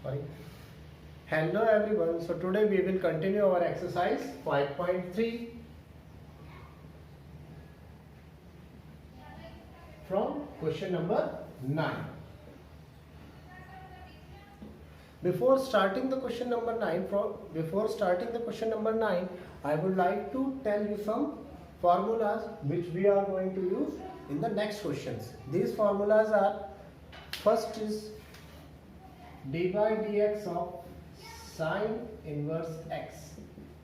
Sorry. Hello everyone. So today we will continue our exercise 5.3 from question number 9. Before starting the question number 9, I would like to tell you some formulas which we are going to use in the next questions. These formulas are: first is dy dx of sine inverse x.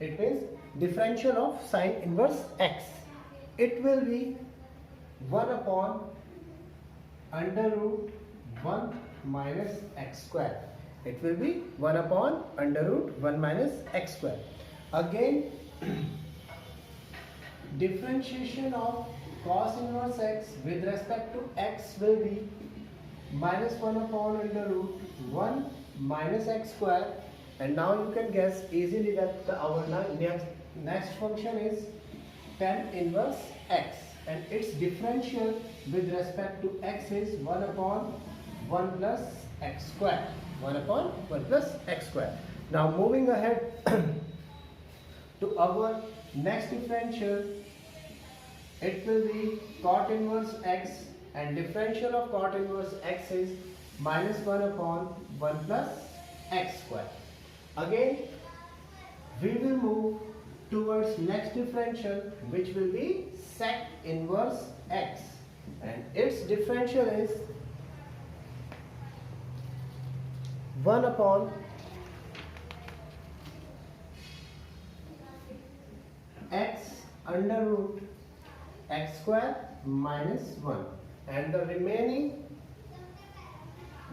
It means differential of sine inverse x. It will be 1 upon under root 1 minus x square. It will be 1 upon under root 1 minus x square. Again, differentiation of cos inverse x with respect to x will be minus 1 upon under root 1 minus x square. And now you can guess easily that our next function is tan inverse x, and its differential with respect to x is 1 upon 1 plus x square. 1 upon 1 plus x square. Now moving ahead to our next differential, it will be cot inverse x, and differential of cot inverse x is minus 1 upon 1 plus x square. Again, we will move towards next differential, which will be sec inverse x, and its differential is 1 upon x under root x square minus 1, and the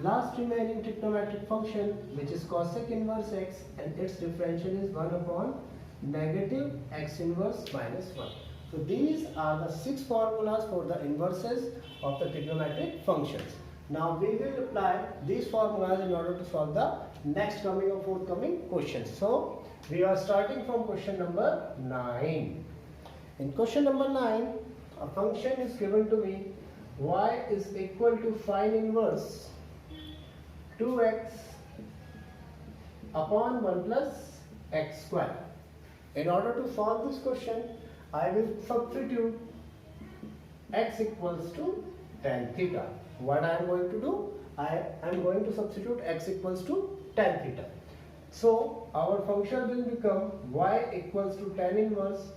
last remaining trigonometric function, which is cosec inverse x, and its differential is 1 upon negative x inverse minus 1. So these are the 6 formulas for the inverses of the trigonometric functions. Now we will apply these formulas in order to solve the next coming or forthcoming questions. So we are starting from question number 9. In question number 9, a function is given to me: y is equal to sine inverse 2x upon 1 plus x square. In order to solve this question, I will substitute x equals to tan theta. What I am going to do? I am going to substitute x equals to tan theta. So our function will become y equals to tan inverse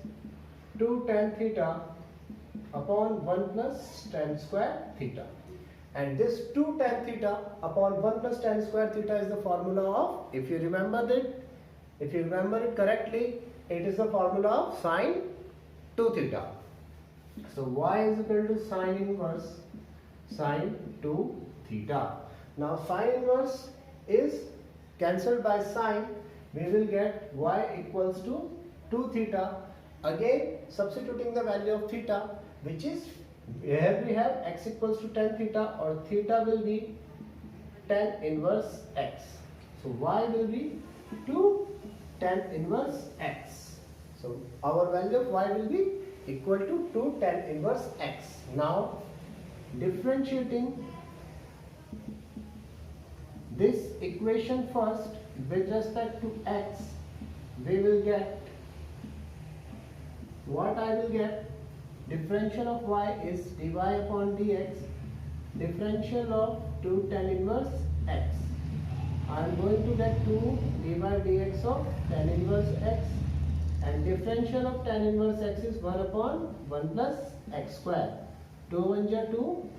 2 tan theta upon 1 plus tan square theta. And this 2 tan theta upon 1 plus tan square theta is the formula of, if you remember it correctly, it is the formula of sine 2 theta. So y is equal to sine inverse sine 2 theta. Now sine inverse is cancelled by sine. We will get y equals to 2 theta. Again, substituting the value of theta, which is, here we have x equals to tan theta, or theta will be tan inverse x. So y will be 2 tan inverse x. So our value of y will be equal to 2 tan inverse x. Now differentiating this equation first with respect to x, we will get, what I will get, differential of y is dy upon dx, differential of 2 tan inverse x. I am going to get 2 dy dx of tan inverse x, and differential of tan inverse x is 1 upon 1 plus x square. 2 1 are 2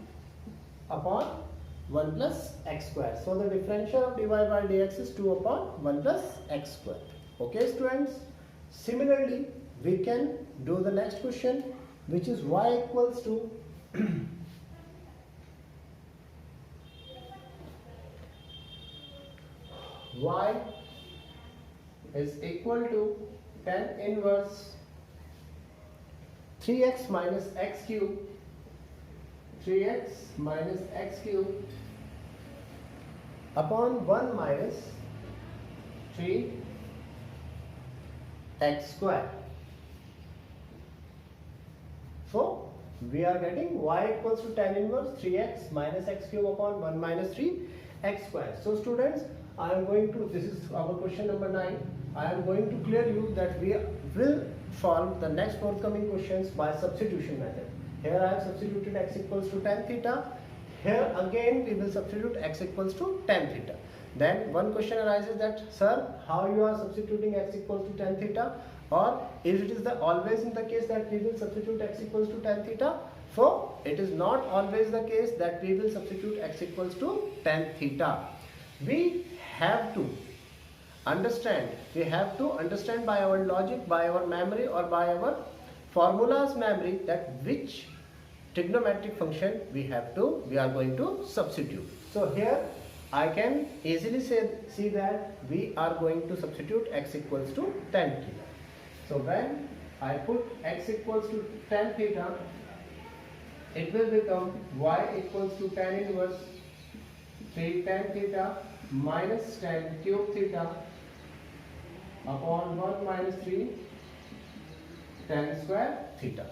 upon 1 plus x square. So the differential of dy by dx is 2 upon 1 plus x square. Okay students, similarly we can do the next question, which is y equals to y is equal to tan inverse 3x minus x cube, 3x minus x cube upon 1 minus 3 x square. So we are getting y equals to tan inverse 3x minus x cube upon 1 minus 3 x square. So students, I am going to, this is our question number 9. I am going to clear you that we will solve the next forthcoming questions by substitution method. Here I have substituted x equals to tan theta. Here again we will substitute x equals to tan theta. Then one question arises that, sir, how you are substituting x equals to tan theta? Or is it is the always in the case that we will substitute x equals to tan theta? So it is not always the case that we will substitute x equals to tan theta. We have to understand by our logic, by our memory, or by our formulas memory that which trigonometric function we are going to substitute. So here I can easily see that we are going to substitute x equals to tan theta. So when I put x equals to tan theta, it will become y equals to tan inverse 3 tan theta minus tan cube theta upon 1 minus 3 tan square theta.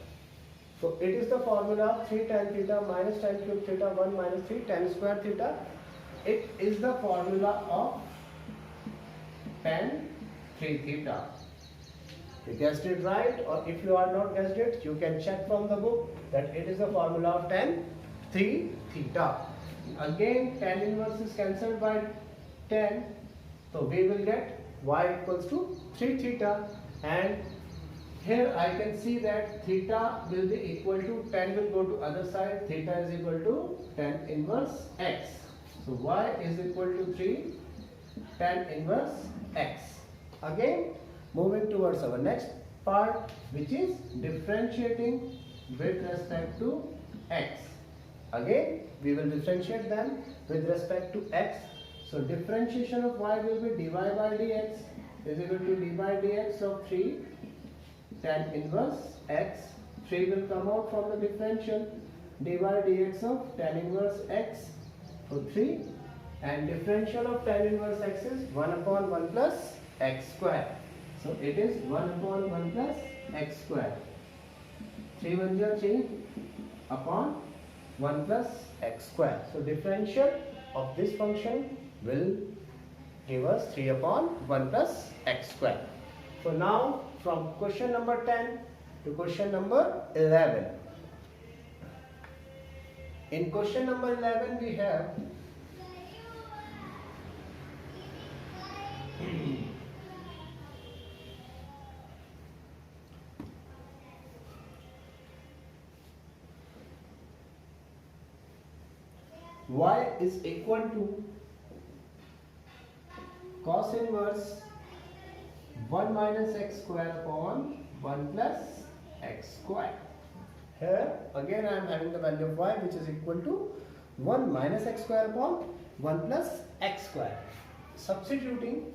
So it is the formula 3 tan theta minus tan cube theta 1 minus 3 tan square theta. It is the formula of tan 3 theta. You guessed it right, or if you are not guessed it, you can check from the book that it is the formula of tan 3 theta. Again tan inverse is cancelled by tan, so we will get y equals to 3 theta, and here I can see that theta will be equal to, tan will go to other side, theta is equal to tan inverse x. So y is equal to 3 tan inverse x. Again moving towards our next part, which is differentiating with respect to x. Again we will differentiate them with respect to x. So differentiation of y will be dy by dx is equal to dy by dx of 3 tan inverse x. 3 will come out from the differential, dy dx of tan inverse x. So 3, and differential of tan inverse x is 1 upon 1 plus x square. So it is 1 upon 1 plus x square. 3 1 is 3 upon 1 plus x square. So differential of this function will give us 3 upon 1 plus x square. So now from question number 10 to question number 11. In question number 11 we have y is equal to cos inverse 1 minus x square upon 1 plus x square. Here again I am having the value of y which is equal to 1 minus x square upon 1 plus x square. Substituting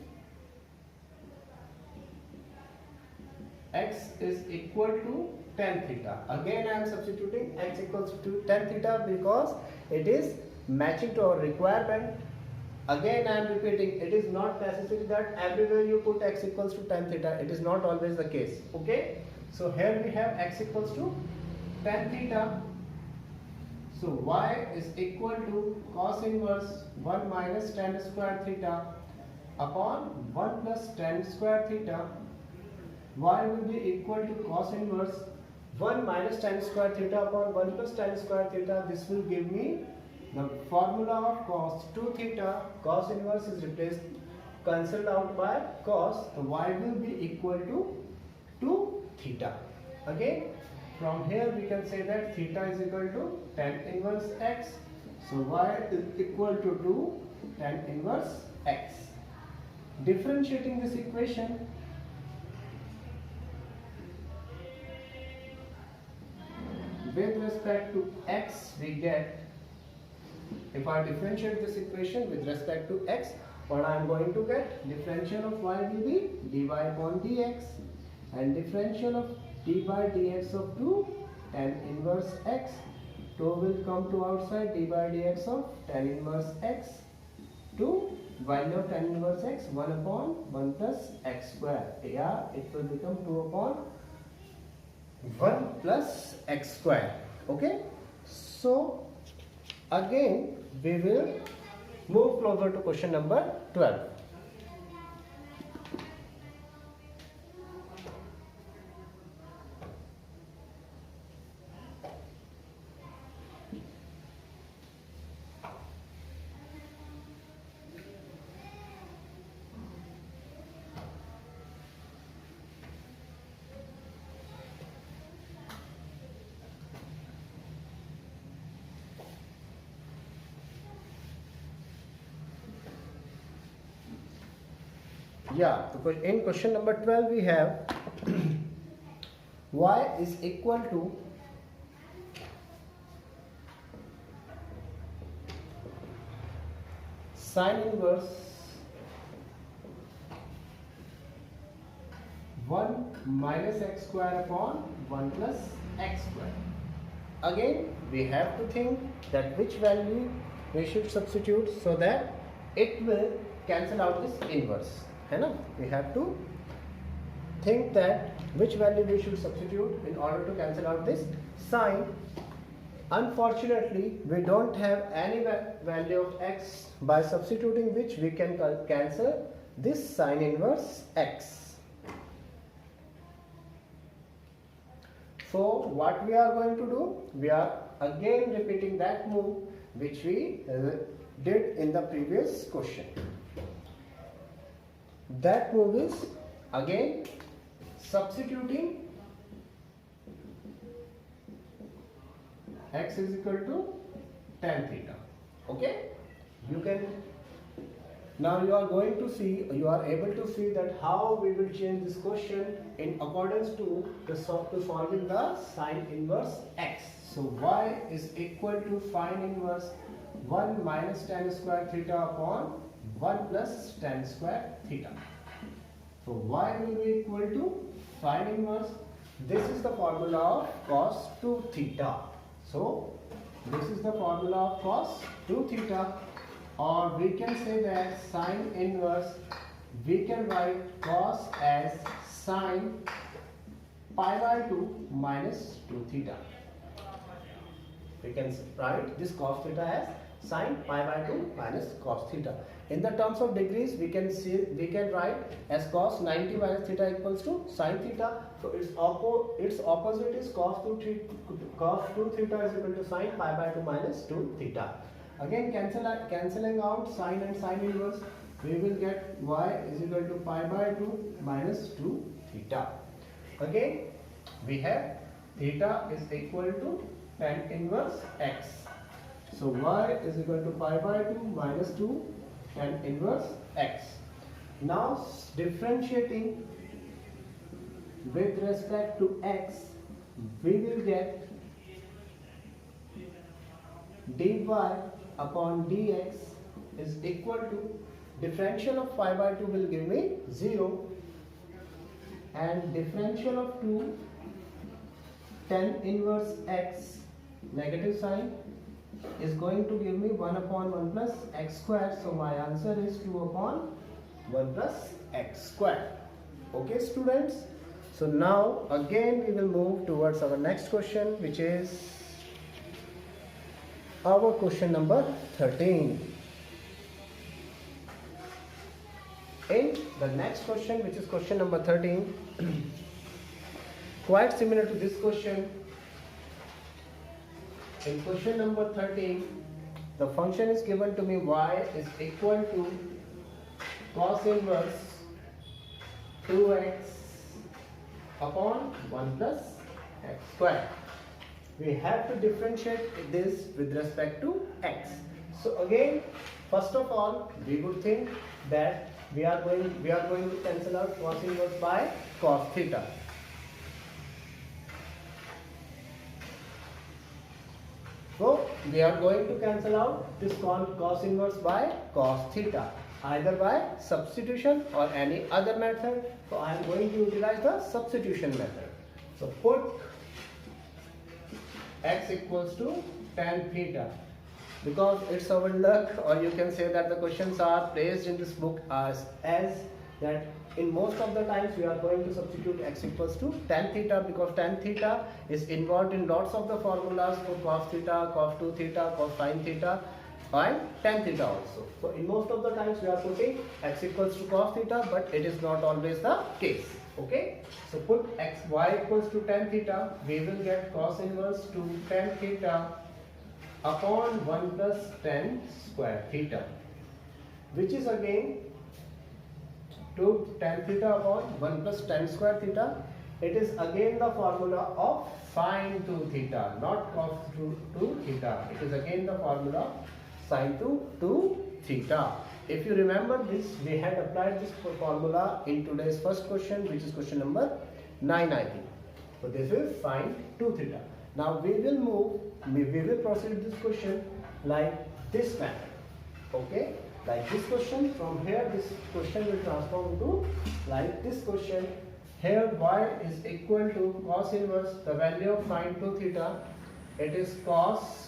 x is equal to tan theta. Again I am substituting x equals to tan theta because it is matching to our requirement. Again I am repeating, it is not necessary that everywhere you put x equals to tan theta. It is not always the case. Okay. So here we have x equals to tan theta. So y is equal to cos inverse 1 minus tan square theta upon 1 plus tan square theta. Y will be equal to cos inverse 1 minus tan square theta upon 1 plus tan square theta. This will give me the formula of cos 2 theta. Cos inverse is replaced, cancelled out by cos. So y will be equal to 2 theta. Again from here we can say that theta is equal to tan inverse x. So y is equal to 2 tan inverse x. Differentiating this equation, with respect to x we get, if I differentiate this equation with respect to x, what I am going to get, differential of y will be dy upon dx, and differential of d by dx of 2 tan inverse x. 2 will come to outside, d by dx of tan inverse x. 2 value of tan inverse x 1 upon 1 plus x square. Yeah, it will become 2 upon 1 plus x square. Okay. So again we will move closer to question number 12. Yeah, in question number 12 we have y is equal to sine inverse 1 minus x square upon 1 plus x square. Again we have to think that which value we should substitute so that it will cancel out this inverse. है ना? We have to think that which value we should substitute in order to cancel out this sine. Unfortunately, we don't have any value of x, by substituting which we can cancel this sine inverse x. So what we are going to do? We are again repeating that move which we did in the previous question. That move is again substituting x is equal to tan theta. Okay, you can now you are going to see, you are able to see that how we will change this question in accordance to solving the sine inverse x. So y is equal to sine inverse 1 minus tan square theta upon 1 plus tan square theta. So y will be equal to sine inverse. This is the formula of cos 2 theta. So this is the formula of cos 2 theta, or we can say that sine inverse, we can write cos as sine pi by 2 minus 2 theta. We can write this cos theta as sine pi by 2 minus cos theta. In the terms of degrees, we can write as cos 90 minus theta equals to sine theta. So its opposite is cos 2 theta is equal to sine pi by 2 minus 2 theta. Again cancelling out sine and sine inverse, we will get y is equal to pi by 2 minus 2 theta. Again we have theta is equal to tan inverse x. So y is equal to pi by 2 minus 2 tan inverse x. Now differentiating with respect to x, we will get dy upon dx is equal to, differential of pi by 2 will give me 0, and differential of 2 tan inverse x negative sign is going to give me 1 upon 1 plus x square. So my answer is 2 upon 1 plus x square. Okay students, so now again we will move towards our next question, which is our question number 13. In the next question, which is question number 13, quite similar to this question. In question number 13, the function is given to me y is equal to cos inverse 2x upon 1 plus x square. We have to differentiate this with respect to x. So again, first of all, we would think that we are going to cancel out cos inverse by cos theta. So we are going to cancel out this cos inverse by cos theta, either by substitution or any other method. So I am going to utilize the substitution method. So put x equals to tan theta, because it's our luck, or you can say that the questions are placed in this book as that in most of the times we are going to substitute x equals to tan theta, because tan theta is involved in lots of the formulas for cos theta, cos 2 theta, cos sin theta, find tan theta also. So in most of the times we are putting x equals to cos theta, but it is not always the case. Okay, so put y equals to tan theta, we will get cos inverse to tan theta upon 1 plus tan square theta, which is again to tan theta upon 1 plus tan square theta. It is again the formula of sine 2 theta, not cos 2 theta. It is again the formula sine 2 theta. If you remember this, we had applied this formula in today's first question, which is question number 9, I think. So this is sine 2 theta. Now we will proceed this question like this method. Okay, like this question. From here, this question will transform into like this question. Here y is equal to cos inverse the value of sine 2 theta. It is cos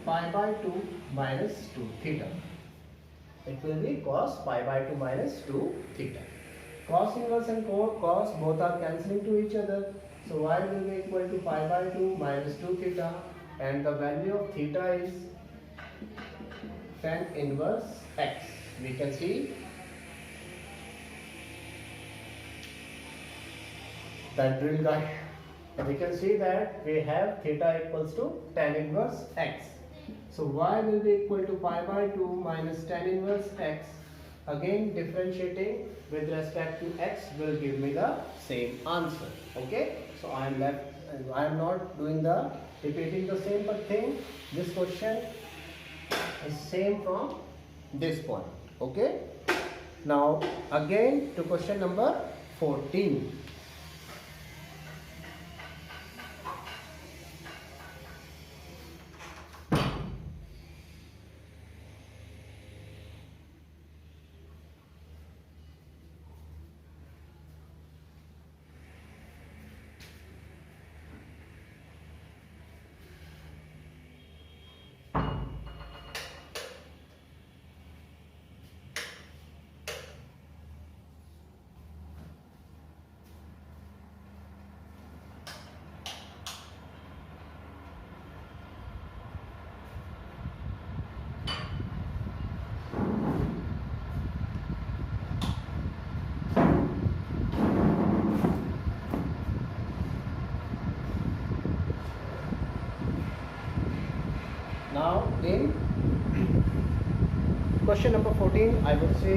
pi by 2 minus 2 theta. It will be cos pi by 2 minus 2 theta. Cos inverse and cos both are cancelling to each other. So y will be equal to pi by 2 minus 2 theta, and the value of theta is tan inverse x. We can see that drill guy. We can see that we have theta equals to tan inverse x. So y will be equal to pi by 2 minus tan inverse x. Again differentiating with respect to x will give me the same answer. Okay, so I am not doing the repeating the same thing. This question is same from this point. Okay, now again to question number 14. Now in question number 14, I would say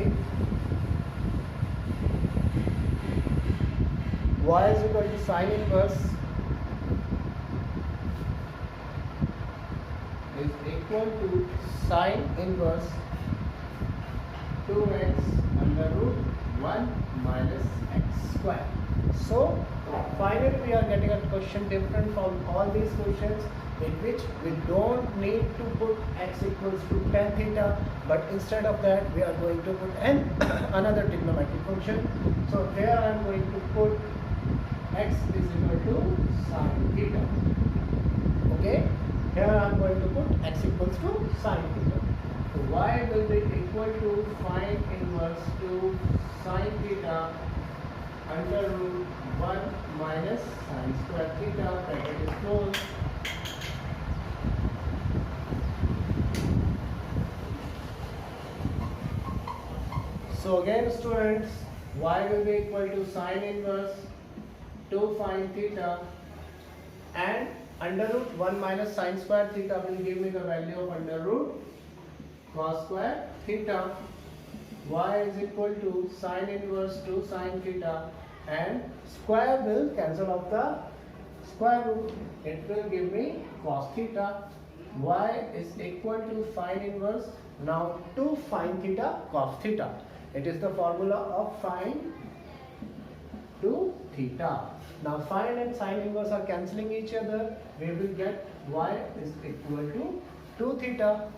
y is equal to sine inverse is equal to sine inverse 2x under root 1 minus x square. So finally we are getting a question different from all these questions, in which we don't need to put x equals to tan theta, but instead of that we are going to put another trigonometric function. So here I am going to put x is equal to sine theta. Okay, here I am going to put x equals to sine theta. So y will be equal to sine inverse to sine theta under root 1 minus sine square theta, bracket is closed. So again students, y will be equal to sine inverse 2 sine theta, and under root 1 minus sine square theta will give me the value of under root cos square theta. Y is equal to sine inverse 2 sine theta, and square will cancel off the square root. It will give me cos theta. Y is equal to sine inverse now 2 sine theta cos theta. It is the formula of sine 2 theta. Now sine and sine inverse are cancelling each other. We will get y is equal to 2 theta,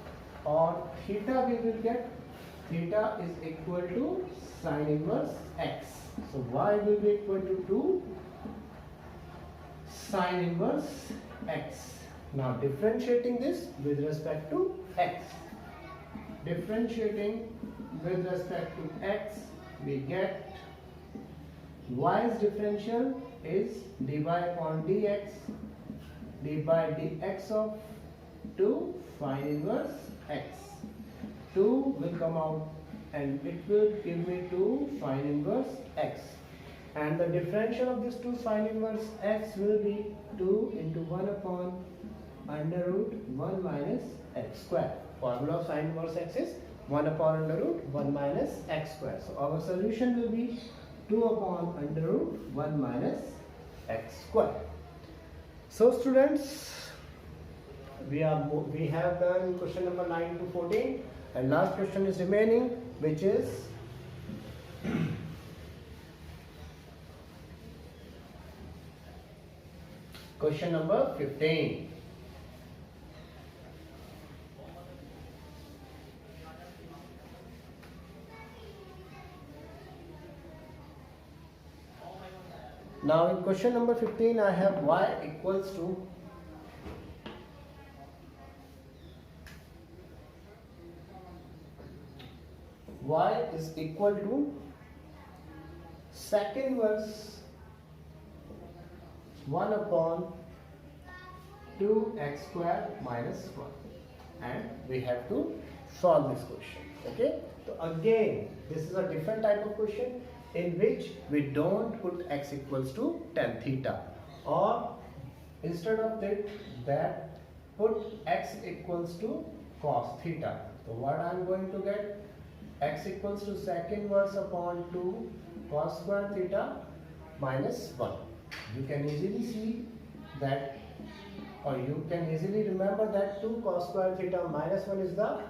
or theta we will get theta is equal to sine inverse x. So y will be equal to 2 sine inverse x. Now differentiating this with respect to x. Differentiating with respect to x, we get y's differential is dy upon dx, dy dx of 2 sine inverse x. 2 will come out and it will give me 2 sine inverse x. And the differential of this 2 sine inverse x will be 2 into 1 upon under root 1 minus x square. Formula of sine inverse x is 1 upon under root 1 minus x square. So our solution will be 2 upon under root 1 minus x square. So students, we have done question number 9 to 14, and last question is remaining, which is question number 15. Now in question number 15 I have y equals to y is equal to sec inverse 1 upon 2x square minus 1, and we have to solve this question. Okay, so again this is a different type of question in which we don't put x equals to tan theta, or instead of that put x equals to cos theta. So what I am going to get, x equals to sec inverse upon 2 cos square theta minus 1. You can easily see that, or you can easily remember that 2 cos square theta minus 1 is the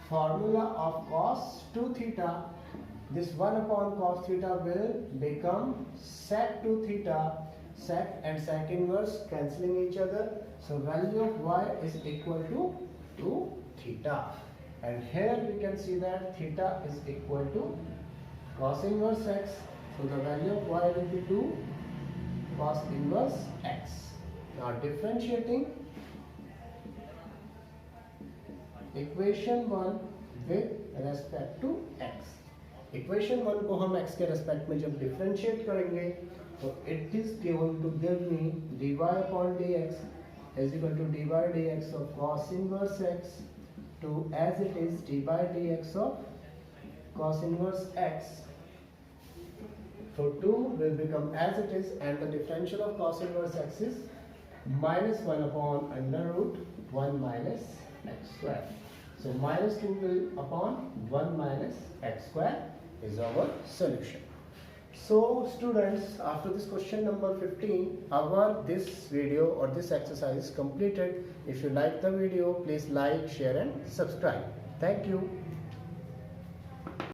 formula of cos 2 theta. This 1 upon cos theta will become sec 2 theta, sec and sec inverse cancelling each other. So value of y is equal to 2 theta. And here we can see that theta is equal to cos inverse x. So the value of y will be 2 cos inverse x. Now differentiating equation 1 with respect to x. Equation 1 को हम x के respect में जब differentiate करेंगे तो it is going to give me dy upon dx is equal to dy dx of cos inverse x to as it is dy dx of cos inverse x. So 2 will become as it is, and the differential of cos inverse x is minus 1 upon under root 1 minus x square. So minus 2 will upon 1 minus x square is our solution. So students, after this question number 15, this video or this exercise is completed. If you like the video, please like, share and subscribe. Thank you.